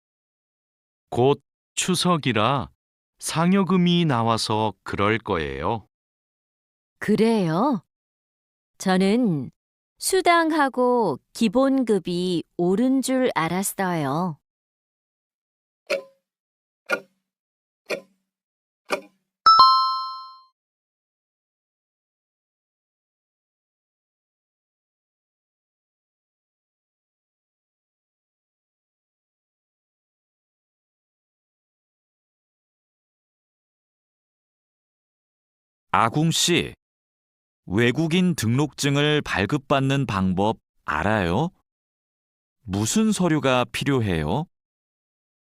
Speaker 1: 곧 추석이라 상여금이 나와서 그럴 거예요.
Speaker 2: 그래요? 저는 수당하고 기본급이 오른 줄 알았어요.
Speaker 5: 아궁 씨, 외국인 등록증을 발급받는 방법 알아요? 무슨 서류가 필요해요?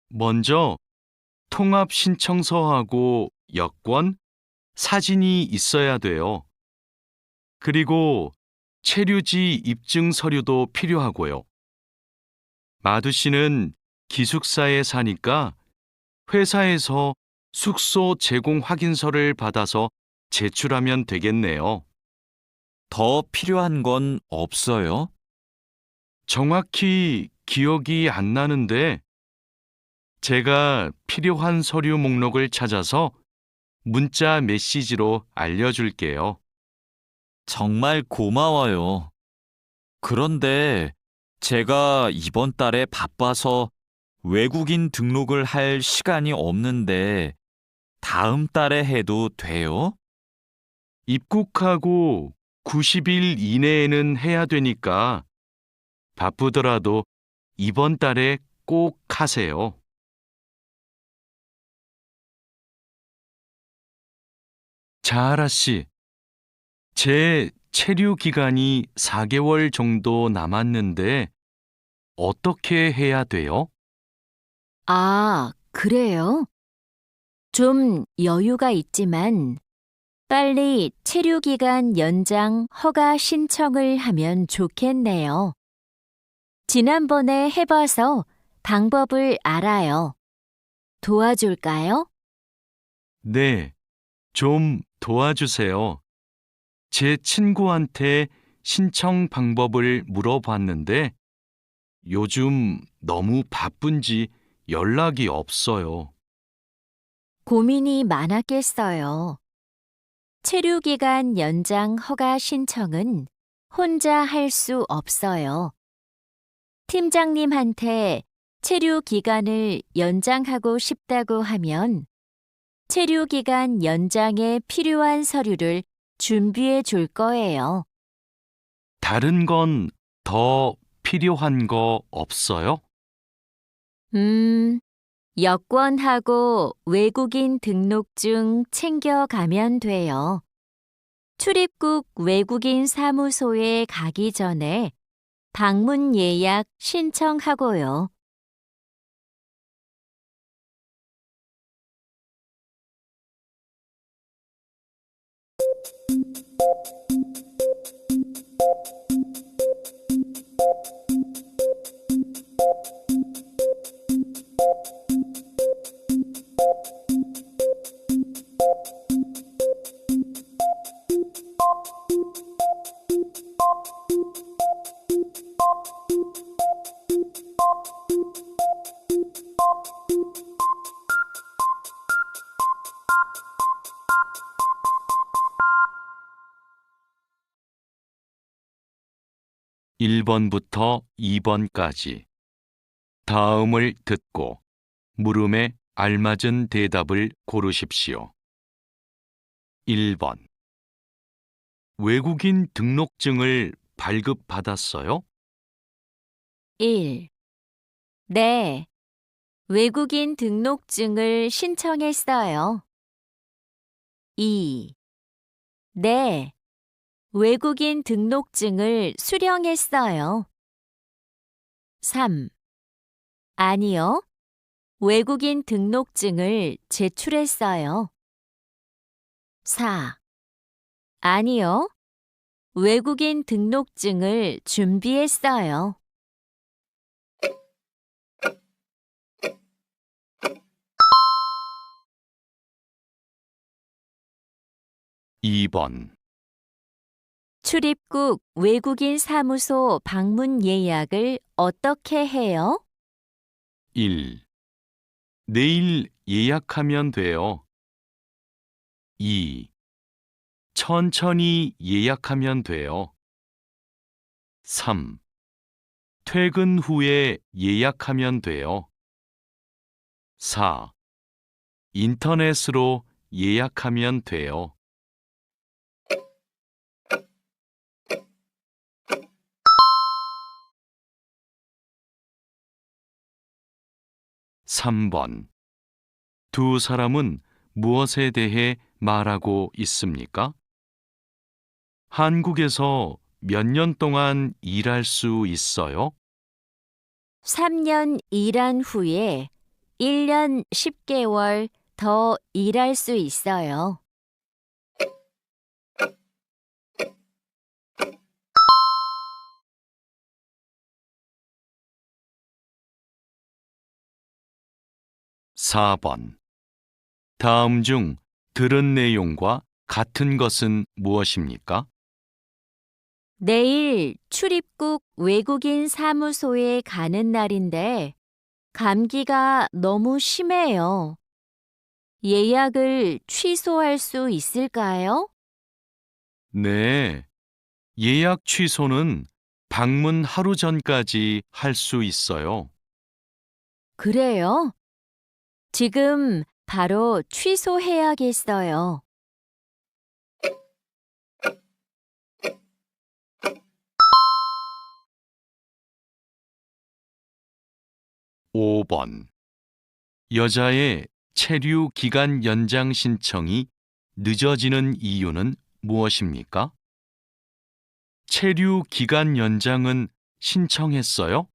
Speaker 1: 먼저 통합 신청서하고 여권, 사진이 있어야 돼요. 그리고 체류지 입증 서류도 필요하고요. 마두 씨는 기숙사에 사니까 회사에서 숙소 제공 확인서를 받아서 제출하면 되겠네요.
Speaker 5: 더 필요한 건 없어요?
Speaker 1: 정확히 기억이 안 나는데 제가 필요한 서류 목록을 찾아서 문자 메시지로 알려줄게요.
Speaker 5: 정말 고마워요. 그런데 제가 이번 달에 바빠서 외국인 등록을 할 시간이 없는데 다음 달에 해도 돼요?
Speaker 1: 입국하고 90일 이내에는 해야 되니까 바쁘더라도 이번 달에 꼭 하세요. 자하라 씨, 제 체류 기간이 4개월 정도 남았는데 어떻게 해야 돼요?
Speaker 2: 아, 그래요? 좀 여유가 있지만 빨리 체류 기간 연장 허가 신청을 하면 좋겠네요. 지난번에 해봐서 방법을 알아요. 도와줄까요?
Speaker 1: 네, 좀 도와주세요. 제 친구한테 신청 방법을 물어봤는데 요즘 너무 바쁜지 연락이 없어요.
Speaker 2: 고민이 많았겠어요. 체류 기간 연장 허가 신청은 혼자 할 수 없어요. 팀장님한테 체류 기간을 연장하고 싶다고 하면 체류 기간 연장에 필요한 서류를 준비해 줄 거예요.
Speaker 1: 다른 건 더 필요한 거 없어요?
Speaker 2: 여권하고 외국인 등록증 챙겨가면 돼요. 출입국 외국인 사무소에 가기 전에 방문 예약 신청하고요.
Speaker 1: 일 번부터 2번까지 다음을 듣고 물음에 알맞은 대답을 고르십시오. 1번. 외국인 등록증을 발급받았어요?
Speaker 2: 1. 네, 외국인 등록증을 신청했어요. 2. 네, 외국인 등록증을 수령했어요. 3. 아니요, 외국인 등록증을 제출했어요. 4. 아니요, 외국인 등록증을 준비했어요.
Speaker 1: 2번.
Speaker 2: 출입국 외국인 사무소 방문 예약을 어떻게 해요?
Speaker 1: 1. 내일 예약하면 돼요. 2. 천천히 예약하면 돼요. 3. 퇴근 후에 예약하면 돼요. 4. 인터넷으로 예약하면 돼요. 3번. 두 사람은 무엇에 대해 말하고 있습니까? 한국에서 몇 년 동안 일할 수 있어요?
Speaker 2: 3년 일한 후에 1년 10개월 더 일할 수 있어요.
Speaker 1: (4번) 다음 중 들은 내용과 같은 것은 무엇입니까?
Speaker 2: 내일 출입국 외국인 사무소에 가는 날인데 감기가 너무 심해요. 예약을 취소할 수 있을까요?
Speaker 1: 네. 예약 취소는 방문 하루 전까지 할 수 있어요.
Speaker 2: 그래요? 지금 바로 취소해야겠어요.
Speaker 1: (5번) 여자의 체류 기간 연장 신청이 늦어지는 이유는 무엇입니까? 체류 기간 연장은 신청했어요?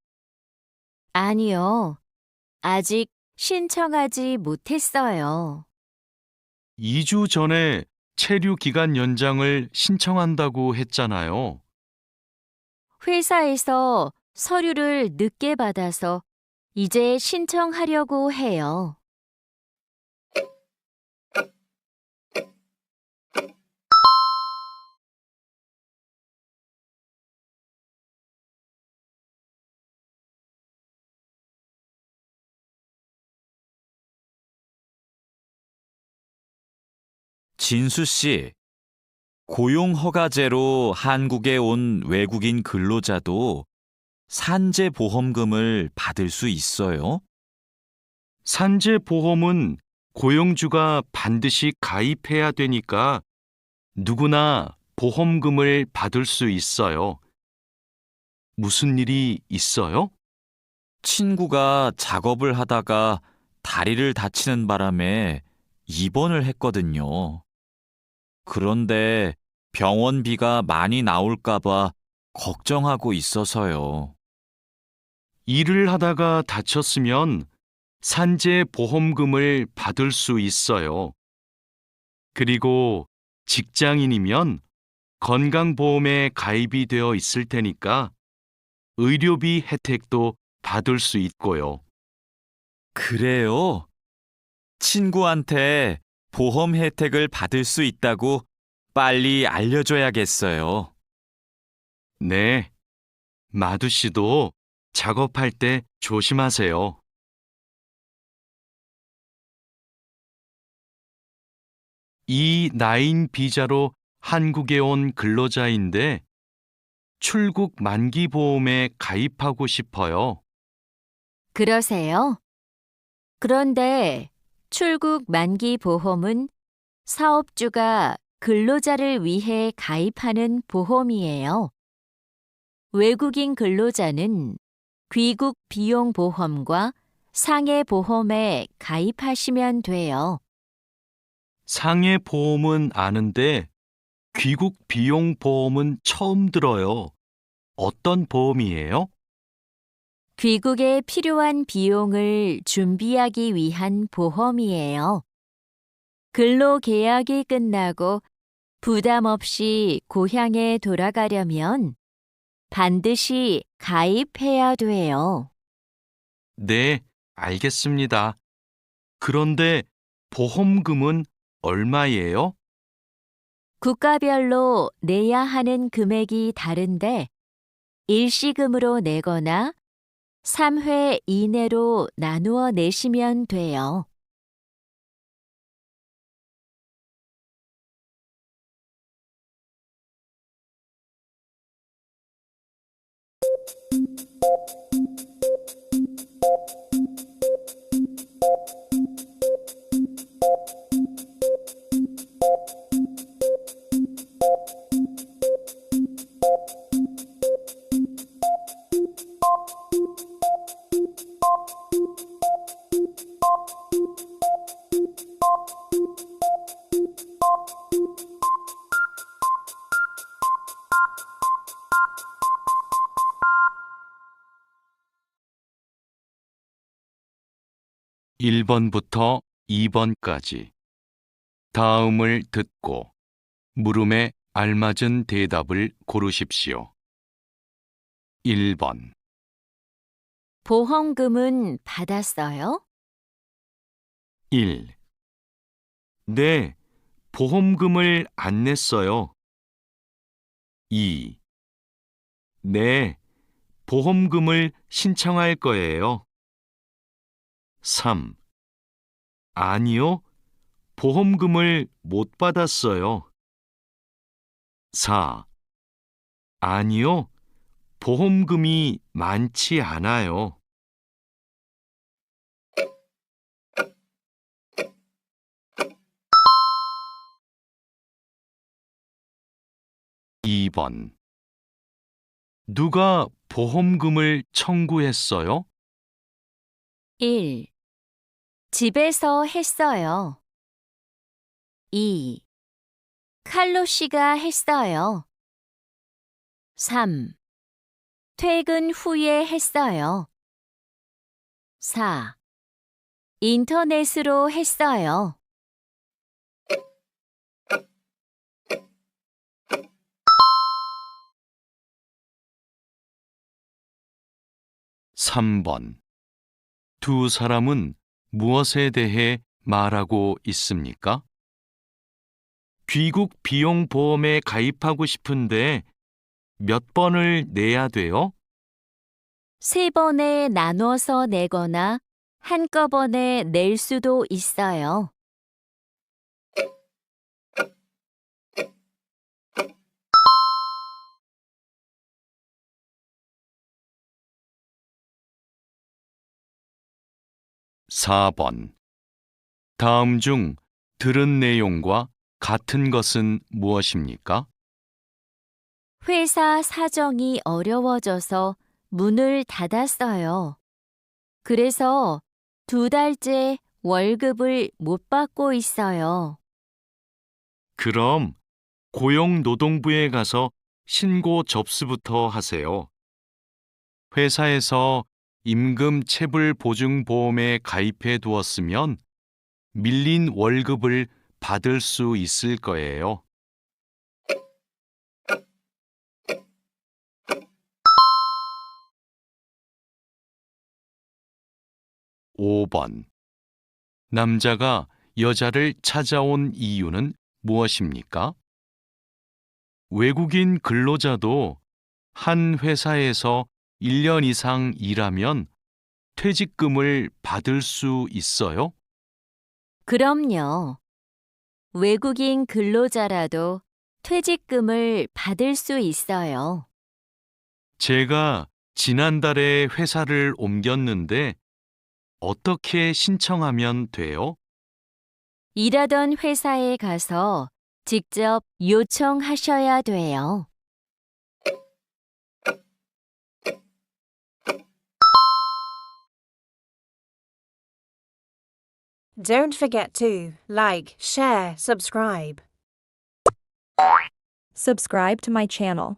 Speaker 2: 아니요. 아직 신청하지 못했어요.
Speaker 1: 2주 전에 체류 기간 연장을 신청한다고 했잖아요.
Speaker 2: 회사에서 서류를 늦게 받아서 이제 신청하려고 해요.
Speaker 5: 진수 씨, 고용허가제로 한국에 온 외국인 근로자도 산재보험금을 받을 수 있어요?
Speaker 1: 산재보험은 고용주가 반드시 가입해야 되니까 누구나 보험금을 받을 수 있어요. 무슨 일이 있어요?
Speaker 5: 친구가 작업을 하다가 다리를 다치는 바람에 입원을 했거든요. 그런데 병원비가 많이 나올까봐 걱정하고 있어서요.
Speaker 1: 일을 하다가 다쳤으면 산재보험금을 받을 수 있어요. 그리고 직장인이면 건강보험에 가입이 되어 있을 테니까 의료비 혜택도 받을 수 있고요.
Speaker 5: 그래요? 친구한테 보험 혜택을 받을 수 있다고 빨리 알려줘야겠어요.
Speaker 1: 네, 마두 씨도 작업할 때 조심하세요. 이 나인 비자로 한국에 온 근로자인데 출국 만기 보험에 가입하고 싶어요.
Speaker 2: 그러세요? 그런데 출국 만기 보험은 사업주가 근로자를 위해 가입하는 보험이에요. 외국인 근로자는 귀국 비용 보험과 상해 보험에 가입하시면 돼요.
Speaker 1: 상해 보험은 아는데 귀국 비용 보험은 처음 들어요. 어떤 보험이에요?
Speaker 2: 귀국에 필요한 비용을 준비하기 위한 보험이에요. 근로 계약이 끝나고 부담 없이 고향에 돌아가려면 반드시 가입해야 돼요.
Speaker 1: 네, 알겠습니다. 그런데 보험금은 얼마예요?
Speaker 2: 국가별로 내야 하는 금액이 다른데 일시금으로 내거나 3회 이내로 나누어 내시면 돼요.
Speaker 1: 1번부터 2번까지 다음을 듣고 물음에 알맞은 대답을 고르십시오. 1번.
Speaker 2: 보험금은 받았어요?
Speaker 1: 1. 네, 보험금을 안 냈어요. 2. 네, 보험금을 신청할 거예요. 3. 아니요, 보험금을 못 받았어요. 4. 아니요, 보험금이 많지 않아요. 2번. 누가 보험금을 청구했어요?
Speaker 2: 1. 집에서 했어요. 2. 칼로 씨가 했어요. 3. 퇴근 후에 했어요. 4. 인터넷으로 했어요.
Speaker 1: 3번. 두 사람은 무엇에 대해 말하고 있습니까? 귀국 비용 보험에 가입하고 싶은데 몇 번을 내야 돼요?
Speaker 2: 3번에 나눠서 내거나 한꺼번에 낼 수도 있어요.
Speaker 1: (4번) 다음 중 들은 내용과 같은 것은 무엇입니까?
Speaker 2: 회사 사정이 어려워져서 문을 닫았어요. 그래서 2달째 월급을 못 받고 있어요.
Speaker 1: 그럼 고용노동부에 가서 신고 접수부터 하세요. 회사에서 임금 체불 보증 보험에 가입해 두었으면 밀린 월급을 받을 수 있을 거예요. 5번. 남자가 여자를 찾아온 이유는 무엇입니까? 외국인 근로자도 한 회사에서 1년 이상 일하면 퇴직금을 받을 수 있어요?
Speaker 2: 그럼요. 외국인 근로자라도 퇴직금을 받을 수 있어요.
Speaker 1: 제가 지난달에 회사를 옮겼는데 어떻게 신청하면 돼요?
Speaker 2: 일하던 회사에 가서 직접 요청하셔야 돼요.
Speaker 6: Don't forget to like, share, subscribe.
Speaker 4: Subscribe to my channel.